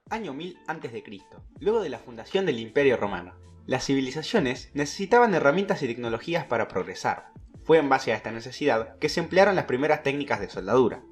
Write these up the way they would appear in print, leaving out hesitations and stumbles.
Año 1000 a.C., luego de la fundación del Imperio Romano. Las civilizaciones necesitaban herramientas y tecnologías para progresar. Fue en base a esta necesidad que se emplearon las primeras técnicas de soldadura.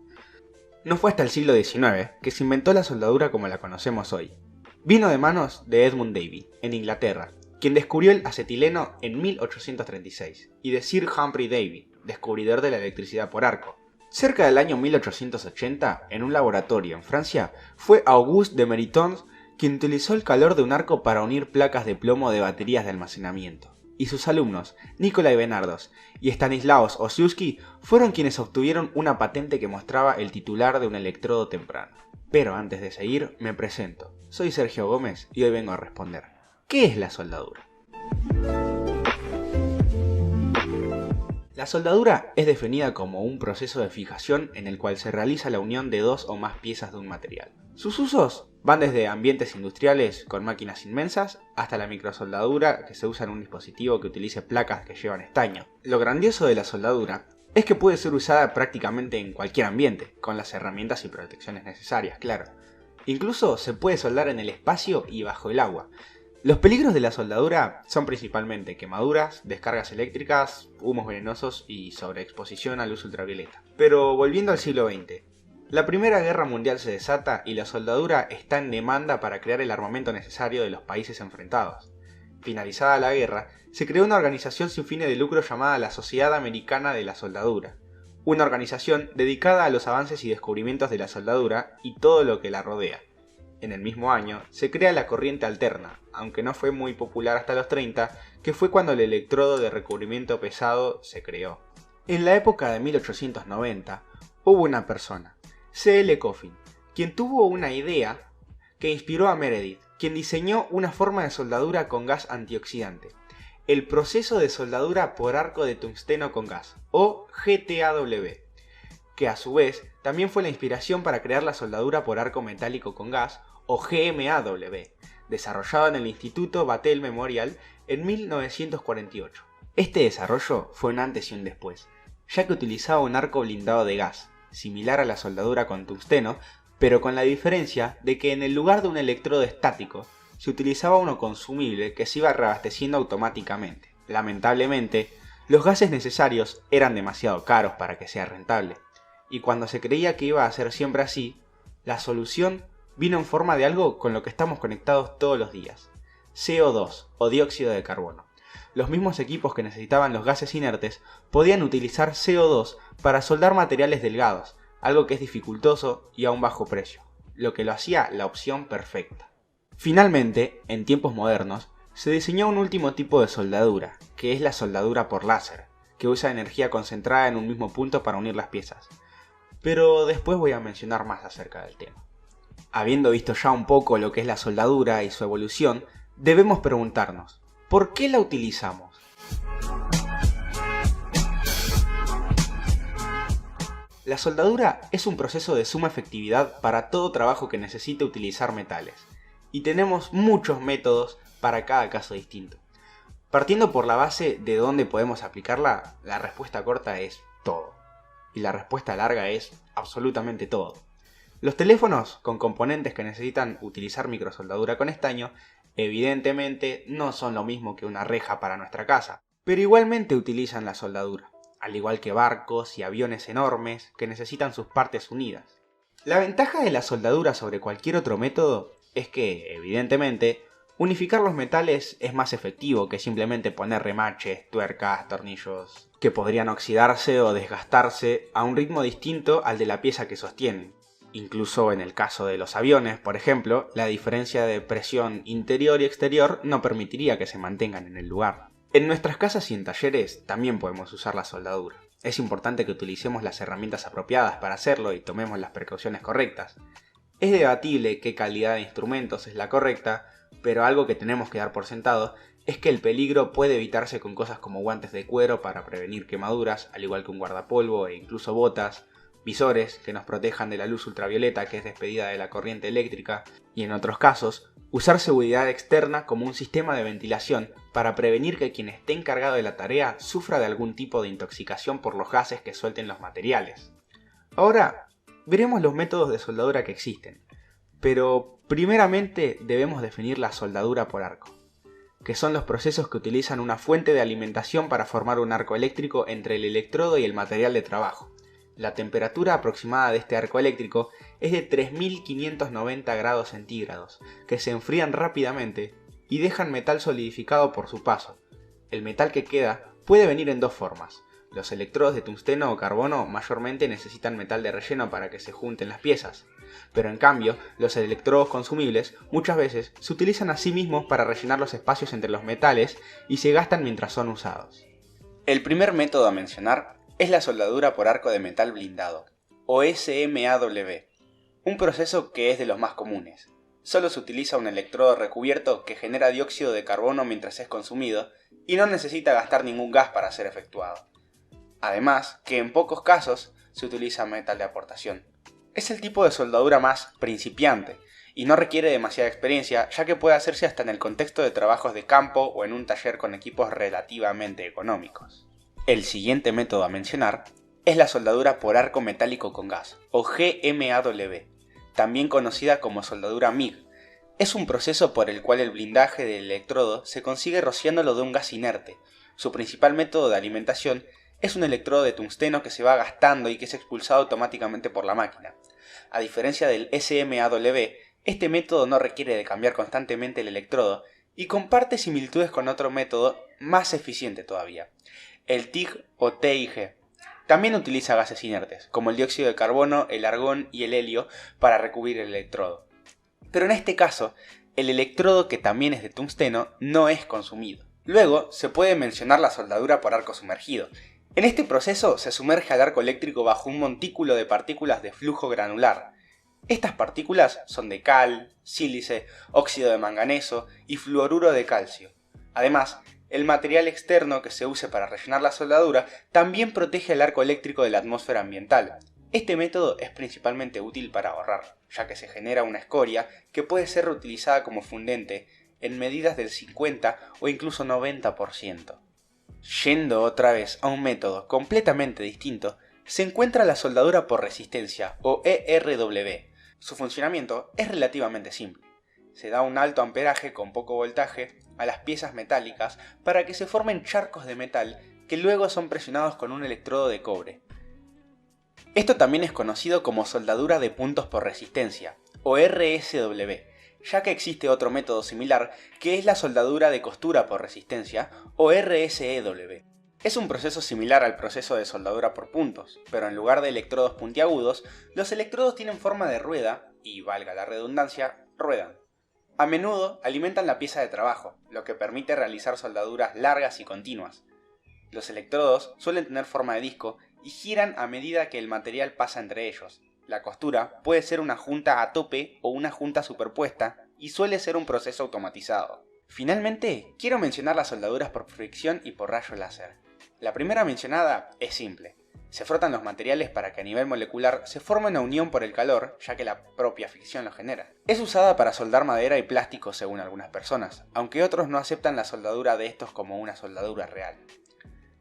No fue hasta el siglo XIX que se inventó la soldadura como la conocemos hoy. Vino de manos de Edmund Davy, en Inglaterra, quien descubrió el acetileno en 1836, y de Sir Humphry Davy, descubridor de la electricidad por arco. Cerca del año 1880, en un laboratorio en Francia, fue Auguste de Meritons quien utilizó el calor de un arco para unir placas de plomo de baterías de almacenamiento. Y sus alumnos, Nikolai Benardos y Stanislaus Ossiewski, fueron quienes obtuvieron una patente que mostraba el titular de un electrodo temprano. Pero antes de seguir, me presento. Soy Sergio Gómez y hoy vengo a responder: ¿qué es la soldadura? La soldadura es definida como un proceso de fijación en el cual se realiza la unión de dos o más piezas de un material. Sus usos van desde ambientes industriales con máquinas inmensas hasta la microsoldadura que se usa en un dispositivo que utilice placas que llevan estaño. Lo grandioso de la soldadura es que puede ser usada prácticamente en cualquier ambiente, con las herramientas y protecciones necesarias, claro. Incluso se puede soldar en el espacio y bajo el agua. Los peligros de la soldadura son principalmente quemaduras, descargas eléctricas, humos venenosos y sobreexposición a luz ultravioleta. Pero volviendo al siglo XX, la Primera Guerra Mundial se desata y la soldadura está en demanda para crear el armamento necesario de los países enfrentados. Finalizada la guerra, se creó una organización sin fines de lucro llamada la Sociedad Americana de la Soldadura, una organización dedicada a los avances y descubrimientos de la soldadura y todo lo que la rodea. En el mismo año se crea la corriente alterna, aunque no fue muy popular hasta los 30, que fue cuando el electrodo de recubrimiento pesado se creó. En la época de 1890 hubo una persona, C.L. Coffin, quien tuvo una idea que inspiró a Meredith, quien diseñó una forma de soldadura con gas antioxidante, el proceso de soldadura por arco de tungsteno con gas, o GTAW, que a su vez también fue la inspiración para crear la soldadura por arco metálico con gas, o GMAW, desarrollado en el Instituto Battelle Memorial en 1948. Este desarrollo fue un antes y un después, ya que utilizaba un arco blindado de gas, similar a la soldadura con tungsteno, pero con la diferencia de que en el lugar de un electrodo estático, se utilizaba uno consumible que se iba reabasteciendo automáticamente. Lamentablemente, los gases necesarios eran demasiado caros para que sea rentable, y cuando se creía que iba a ser siempre así, la solución vino en forma de algo con lo que estamos conectados todos los días: CO2 o dióxido de carbono. Los mismos equipos que necesitaban los gases inertes podían utilizar CO2 para soldar materiales delgados, algo que es dificultoso y a un bajo precio, lo que lo hacía la opción perfecta. Finalmente, en tiempos modernos, se diseñó un último tipo de soldadura, que es la soldadura por láser, que usa energía concentrada en un mismo punto para unir las piezas. Pero después voy a mencionar más acerca del tema. Habiendo visto ya un poco lo que es la soldadura y su evolución, debemos preguntarnos: ¿por qué la utilizamos? La soldadura es un proceso de suma efectividad para todo trabajo que necesite utilizar metales, y tenemos muchos métodos para cada caso distinto. Partiendo por la base de dónde podemos aplicarla, la respuesta corta es todo, y la respuesta larga es absolutamente todo. Los teléfonos con componentes que necesitan utilizar microsoldadura con estaño, evidentemente no son lo mismo que una reja para nuestra casa, pero igualmente utilizan la soldadura, al igual que barcos y aviones enormes que necesitan sus partes unidas. La ventaja de la soldadura sobre cualquier otro método es que, evidentemente, unificar los metales es más efectivo que simplemente poner remaches, tuercas, tornillos, que podrían oxidarse o desgastarse a un ritmo distinto al de la pieza que sostienen. Incluso en el caso de los aviones, por ejemplo, la diferencia de presión interior y exterior no permitiría que se mantengan en el lugar. En nuestras casas y en talleres también podemos usar la soldadura. Es importante que utilicemos las herramientas apropiadas para hacerlo y tomemos las precauciones correctas. Es debatible qué calidad de instrumentos es la correcta, pero algo que tenemos que dar por sentado es que el peligro puede evitarse con cosas como guantes de cuero para prevenir quemaduras, al igual que un guardapolvo e incluso botas, visores que nos protejan de la luz ultravioleta que es despedida de la corriente eléctrica, y en otros casos, usar seguridad externa como un sistema de ventilación para prevenir que quien esté encargado de la tarea sufra de algún tipo de intoxicación por los gases que suelten los materiales. Ahora, veremos los métodos de soldadura que existen. Pero primeramente debemos definir la soldadura por arco, que son los procesos que utilizan una fuente de alimentación para formar un arco eléctrico entre el electrodo y el material de trabajo. La temperatura aproximada de este arco eléctrico es de 3590 grados centígrados, que se enfrían rápidamente y dejan metal solidificado por su paso. El metal que queda puede venir en dos formas. Los electrodos de tungsteno o carbono mayormente necesitan metal de relleno para que se junten las piezas, pero en cambio los electrodos consumibles muchas veces se utilizan a sí mismos para rellenar los espacios entre los metales y se gastan mientras son usados. El primer método a mencionar es la soldadura por arco de metal blindado, o SMAW, un proceso que es de los más comunes. Solo se utiliza un electrodo recubierto que genera dióxido de carbono mientras es consumido y no necesita gastar ningún gas para ser efectuado. Además, que en pocos casos se utiliza metal de aportación. Es el tipo de soldadura más principiante y no requiere demasiada experiencia, ya que puede hacerse hasta en el contexto de trabajos de campo o en un taller con equipos relativamente económicos. El siguiente método a mencionar es la soldadura por arco metálico con gas, o GMAW, también conocida como soldadura MIG. Es un proceso por el cual el blindaje del electrodo se consigue rociándolo de un gas inerte. Su principal método de alimentación es un electrodo de tungsteno que se va gastando y que es expulsado automáticamente por la máquina. A diferencia del SMAW, este método no requiere de cambiar constantemente el electrodo y comparte similitudes con otro método más eficiente todavía, el TIG o TIG. También utiliza gases inertes, como el dióxido de carbono, el argón y el helio, para recubrir el electrodo. Pero en este caso, el electrodo, que también es de tungsteno, no es consumido. Luego se puede mencionar la soldadura por arco sumergido. En este proceso se sumerge al arco eléctrico bajo un montículo de partículas de flujo granular. Estas partículas son de cal, sílice, óxido de manganeso y fluoruro de calcio. Además, el material externo que se use para rellenar la soldadura también protege el arco eléctrico de la atmósfera ambiental. Este método es principalmente útil para ahorrar, ya que se genera una escoria que puede ser reutilizada como fundente en medidas del 50 o incluso 90%. Yendo otra vez a un método completamente distinto, se encuentra la soldadura por resistencia, o ERW. Su funcionamiento es relativamente simple. Se da un alto amperaje con poco voltaje a las piezas metálicas para que se formen charcos de metal que luego son presionados con un electrodo de cobre. Esto también es conocido como soldadura de puntos por resistencia, o RSW, ya que existe otro método similar que es la soldadura de costura por resistencia, o RSEW. Es un proceso similar al proceso de soldadura por puntos, pero en lugar de electrodos puntiagudos, los electrodos tienen forma de rueda y, valga la redundancia, ruedan. A menudo alimentan la pieza de trabajo, lo que permite realizar soldaduras largas y continuas. Los electrodos suelen tener forma de disco y giran a medida que el material pasa entre ellos. La costura puede ser una junta a tope o una junta superpuesta y suele ser un proceso automatizado. Finalmente, quiero mencionar las soldaduras por fricción y por rayo láser. La primera mencionada es simple. Se frotan los materiales para que a nivel molecular se forme una unión por el calor, ya que la propia fricción lo genera. Es usada para soldar madera y plástico según algunas personas, aunque otros no aceptan la soldadura de estos como una soldadura real.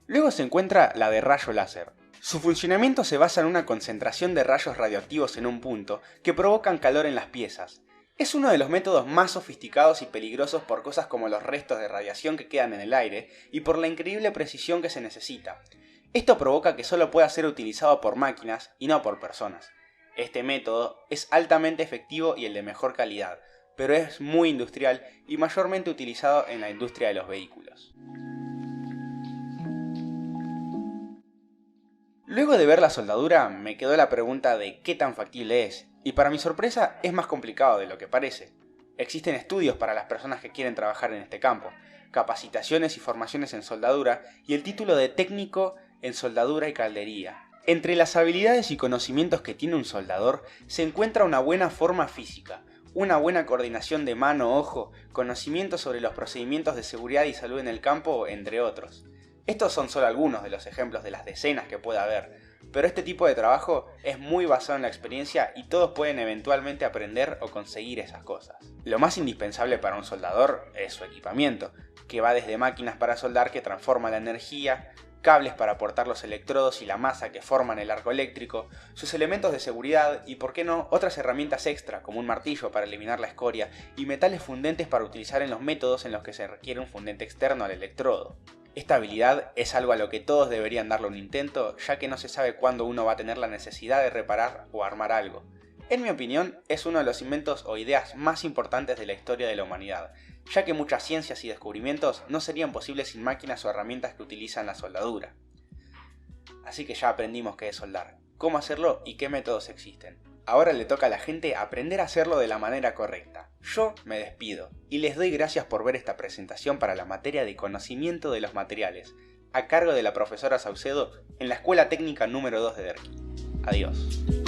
Luego se encuentra la de rayo láser. Su funcionamiento se basa en una concentración de rayos radioactivos en un punto que provocan calor en las piezas. Es uno de los métodos más sofisticados y peligrosos por cosas como los restos de radiación que quedan en el aire y por la increíble precisión que se necesita. Esto provoca que solo pueda ser utilizado por máquinas y no por personas. Este método es altamente efectivo y el de mejor calidad, pero es muy industrial y mayormente utilizado en la industria de los vehículos. Luego de ver la soldadura, me quedó la pregunta de qué tan factible es, y para mi sorpresa es más complicado de lo que parece. Existen estudios para las personas que quieren trabajar en este campo, capacitaciones y formaciones en soldadura y el título de técnico en soldadura y caldería. Entre las habilidades y conocimientos que tiene un soldador se encuentra una buena forma física, una buena coordinación de mano-ojo, conocimientos sobre los procedimientos de seguridad y salud en el campo, entre otros. Estos son solo algunos de los ejemplos de las decenas que puede haber, pero este tipo de trabajo es muy basado en la experiencia y todos pueden eventualmente aprender o conseguir esas cosas. Lo más indispensable para un soldador es su equipamiento, que va desde máquinas para soldar que transforman la energía cables para aportar los electrodos y la masa que forman el arco eléctrico, sus elementos de seguridad y, por qué no, otras herramientas extra como un martillo para eliminar la escoria y metales fundentes para utilizar en los métodos en los que se requiere un fundente externo al electrodo. Esta habilidad es algo a lo que todos deberían darle un intento, ya que no se sabe cuándo uno va a tener la necesidad de reparar o armar algo. En mi opinión, es uno de los inventos o ideas más importantes de la historia de la humanidad, ya que muchas ciencias y descubrimientos no serían posibles sin máquinas o herramientas que utilizan la soldadura. Así que ya aprendimos qué es soldar, cómo hacerlo y qué métodos existen. Ahora le toca a la gente aprender a hacerlo de la manera correcta. Yo me despido y les doy gracias por ver esta presentación para la materia de conocimiento de los materiales, a cargo de la profesora Saucedo en la Escuela Técnica número 2 de Derqui. Adiós.